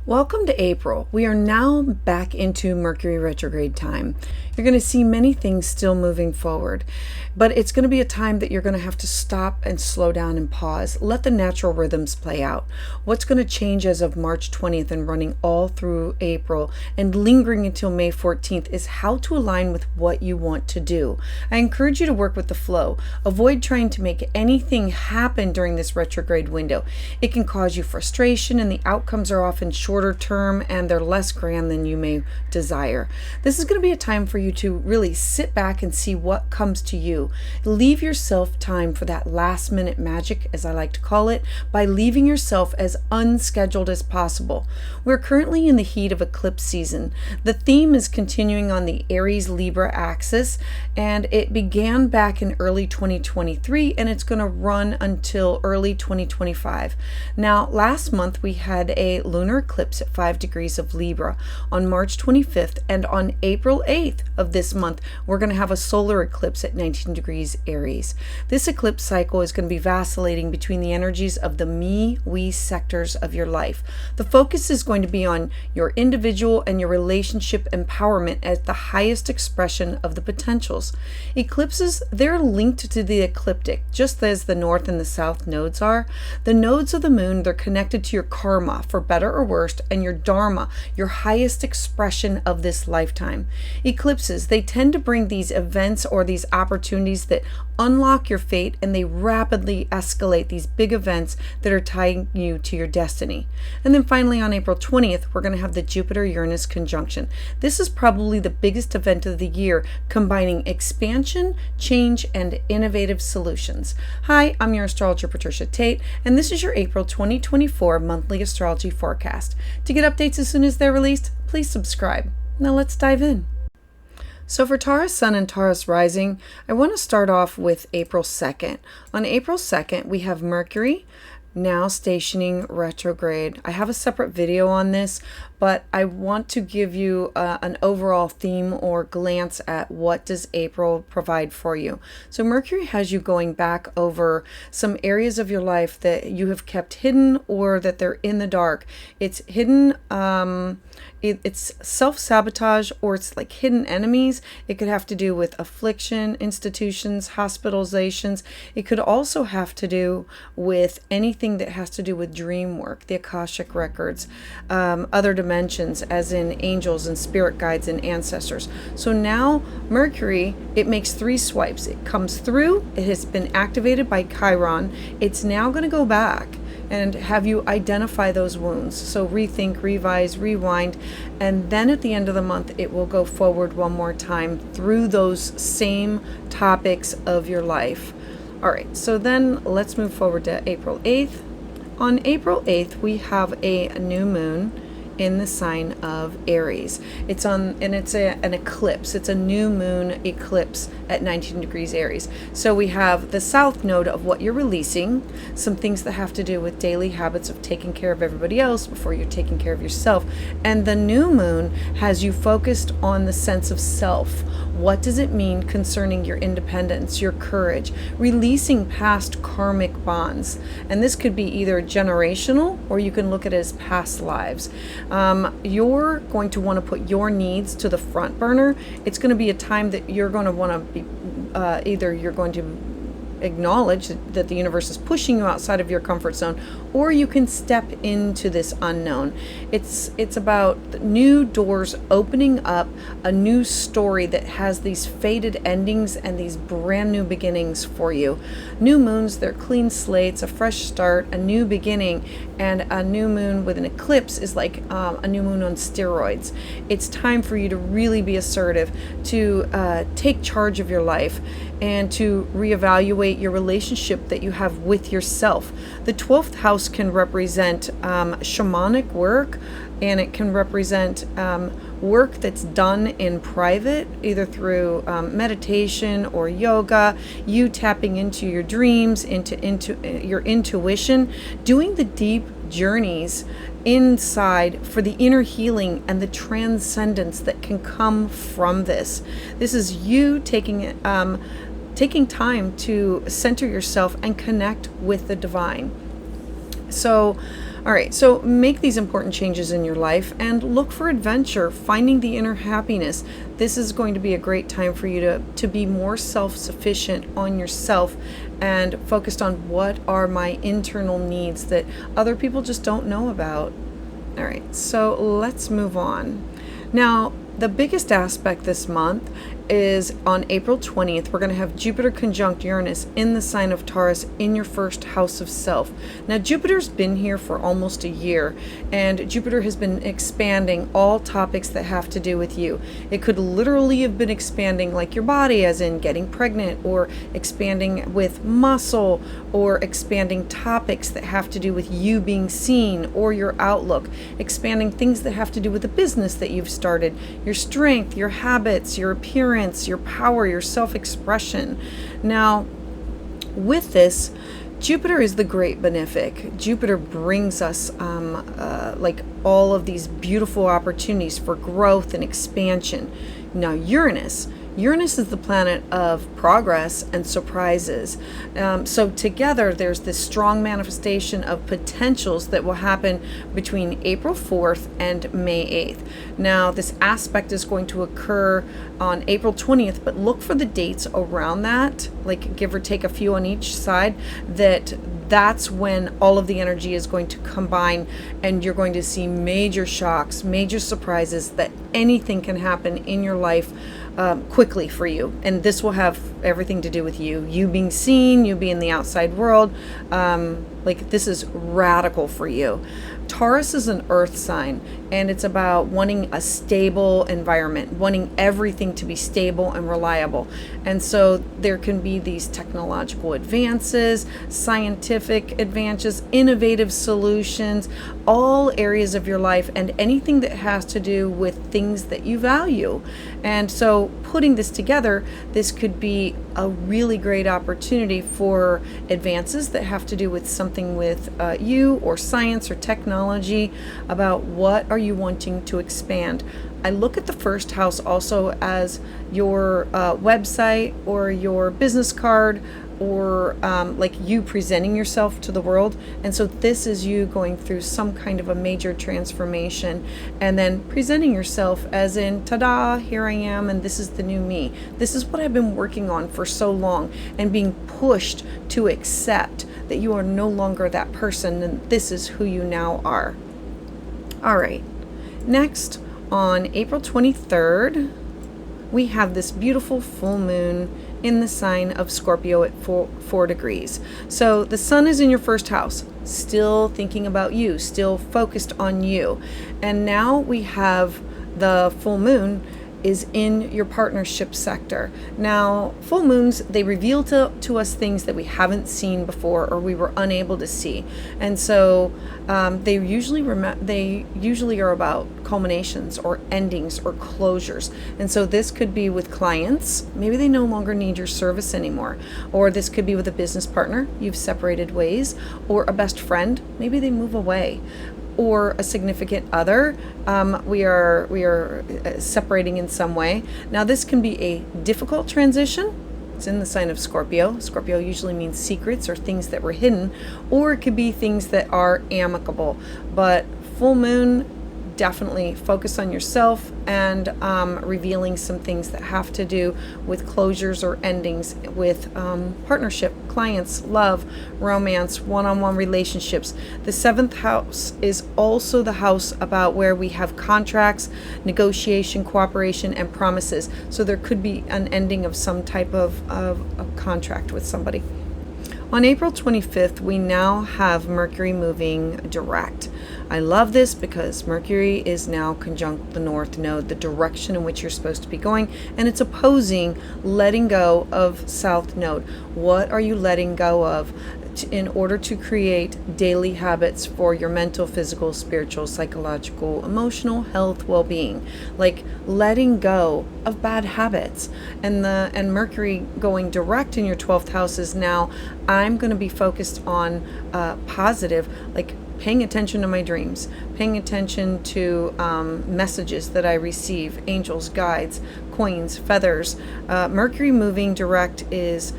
Welcome to April. We are now back into Mercury retrograde time. You're going to see many things still moving forward, but it's going to be a time that you're going to have to stop and slow down and pause. Let the natural rhythms play out. What's going to change as of March 20th and running all through April and lingering until May 14th is how to align with what you want to do. I encourage you to work with the flow. Avoid trying to make anything happen during this retrograde window. It can cause you frustration, and the outcomes are often shorter term and they're less grand than you may desire. This is going to be a time for you to really sit back and see what comes to you. Leave yourself time for that last minute magic, as I like to call it, by leaving yourself as unscheduled as possible. We're currently in the heat of eclipse season. The theme is continuing on the Aries Libra axis, and it began back in early 2023 and it's going to run until early 2025. Now, last month we had a lunar eclipse at 5 degrees of Libra on March 25th, and on April 8th of this month we're going to have a solar eclipse at 19 degrees Aries. This eclipse cycle is going to be vacillating between the energies of the me-we sectors of your life. The focus is going to be on your individual and your relationship empowerment as the highest expression of the potentials. Eclipses, they're linked to the ecliptic, just as the north and the south nodes are. The nodes of the moon, they're connected to your karma, for better or worse, and your dharma, your highest expression of this lifetime. Eclipses, they tend to bring these events or these opportunities that unlock your fate, and they rapidly escalate these big events that are tying you to your destiny. And then finally on April 20th, we're going to have the Jupiter Uranus conjunction. This is probably the biggest event of the year, combining expansion, change, and innovative solutions. Hi, I'm your astrologer Patricia Tate, and this is your April 2024 monthly astrology forecast. To get updates as soon as they're released, please subscribe. Now let's dive in. So for Taurus Sun and Taurus Rising, I want to start off with April 2nd. On April 2nd, we have Mercury now stationing retrograde. I have a separate video on this, but I want to give you an overall theme or glance at what does April provide for you. So Mercury has you going back over some areas of your life that you have kept hidden or that they're in the dark. It's hidden, it's self-sabotage, or it's like hidden enemies. It could have to do with affliction, institutions, hospitalizations. It could also have to do with anything that has to do with dream work, the Akashic records, other dimensions, as in angels and spirit guides and ancestors. So now Mercury, it makes 3 swipes. It comes through, it has been activated by Chiron. It's now going to go back and have you identify those wounds. So rethink, revise, rewind, and then at the end of the month, it will go forward one more time through those same topics of your life. All right, so then let's move forward to April 8th. On April 8th, we have a new moon in the sign of Aries. It's an eclipse. It's a new moon eclipse at 19 degrees Aries. So we have the south node of what you're releasing, some things that have to do with daily habits of taking care of everybody else before you're taking care of yourself. And the new moon has you focused on the sense of self. What does it mean concerning your independence, your courage, releasing past karmic bonds? And this could be either generational, or you can look at it as past lives. You're going to want to put your needs to the front burner. It's going to be a time that you're going to want to be, either you're going to acknowledge that the universe is pushing you outside of your comfort zone, or you can step into this unknown. It's about new doors opening up, a new story that has these faded endings and these brand new beginnings for you. New moons, they're clean slates, a fresh start, a new beginning, and a new moon with an eclipse is like a new moon on steroids. It's time for you to really be assertive, to take charge of your life, and to reevaluate your relationship that you have with yourself. The 12th house can represent shamanic work, and it can represent work that's done in private, either through meditation or yoga, you tapping into your dreams, into your intuition, doing the deep journeys inside for the inner healing and the transcendence that can come from this. This is you taking time to center yourself and connect with the divine. So All right, so make these important changes in your life and look for adventure, finding the inner happiness. This is going to be a great time for you to be more self-sufficient on yourself and focused on what are my internal needs that other people just don't know about. All right, so let's move on. Now, the biggest aspect this month is on April 20th, we're going to have Jupiter conjunct Uranus in the sign of Taurus in your first house of self. Now, Jupiter's been here for almost a year, and Jupiter has been expanding all topics that have to do with you. It could literally have been expanding like your body, as in getting pregnant, or expanding with muscle, or expanding topics that have to do with you being seen or your outlook, expanding things that have to do with the business that you've started, your strength, your habits, your appearance, your power, your self-expression. Now, with this, Jupiter is the great benefic. Jupiter brings us like all of these beautiful opportunities for growth and expansion. Now, Uranus is the planet of progress and surprises. So together, there's this strong manifestation of potentials that will happen between April 4th and May 8th. Now, this aspect is going to occur on April 20th, but look for the dates around that, like give or take a few on each side, that's when all of the energy is going to combine, and you're going to see major shocks, major surprises, that anything can happen in your life quickly for you. And this will have everything to do with you being seen, you being in the outside world. Like, this is radical for you. Taurus is an earth sign, and it's about wanting a stable environment, wanting everything to be stable and reliable. And so there can be these technological advances, scientific advances, innovative solutions, all areas of your life, and anything that has to do with things that you value. And so putting this together, this could be a really great opportunity for advances that have to do with something with you or science or technology, about what are you wanting to expand. I look at the first house also as your website or your business card, or like you presenting yourself to the world. And so this is you going through some kind of a major transformation, and then presenting yourself as in, ta-da, here I am, and this is the new me. This is what I've been working on for so long, and being pushed to accept that you are no longer that person, and this is who you now are. All right, next, on April 23rd, we have this beautiful full moon in the sign of Scorpio at 4 degrees. So the sun is in your first house, still thinking about you, still focused on you. And now we have the full moon is in your partnership sector. Now, full moons, they reveal to us things that we haven't seen before, or we were unable to see. And so they usually are about culminations or endings or closures. And so this could be with clients, maybe they no longer need your service anymore. Or this could be with a business partner, you've separated ways, or a best friend, maybe they move away. Or a significant other, we are separating in some way. Now, this can be a difficult transition. It's in the sign of Scorpio. Scorpio usually means secrets or things that were hidden, or it could be things that are amicable. But full moon, definitely focus on yourself and revealing some things that have to do with closures or endings with partnership, clients, love, romance, one-on-one relationships. The 7th house is also the house about where we have contracts, negotiation, cooperation, and promises. So there could be an ending of some type of contract with somebody. On April 25th, we now have Mercury moving direct. I love this because Mercury is now conjunct the North Node, the direction in which you're supposed to be going, and it's opposing letting go of South Node. What are you letting go of in order to create daily habits for your mental, physical, spiritual, psychological, emotional health, well-being? Like letting go of bad habits. And Mercury going direct in your 12th house is now, I'm going to be focused on positive, like paying attention to my dreams, paying attention to messages that I receive, angels, guides, coins, feathers. Mercury moving direct is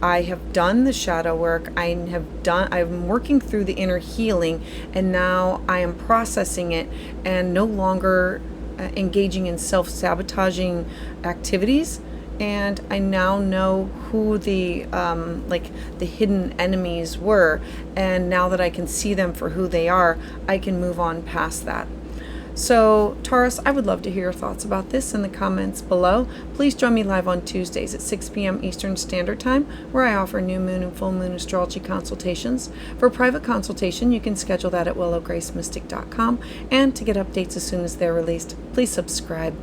I have done the shadow work. I'm working through the inner healing, and now I am processing it and no longer engaging in self-sabotaging activities. And I now know who the the hidden enemies were, and now that I can see them for who they are, I can move on past that. So, Taurus, I would love to hear your thoughts about this in the comments below. Please join me live on Tuesdays at 6 p.m. Eastern Standard Time, where I offer new moon and full moon astrology consultations. For a private consultation, you can schedule that at willowgracemystic.com. And to get updates as soon as they're released, please subscribe.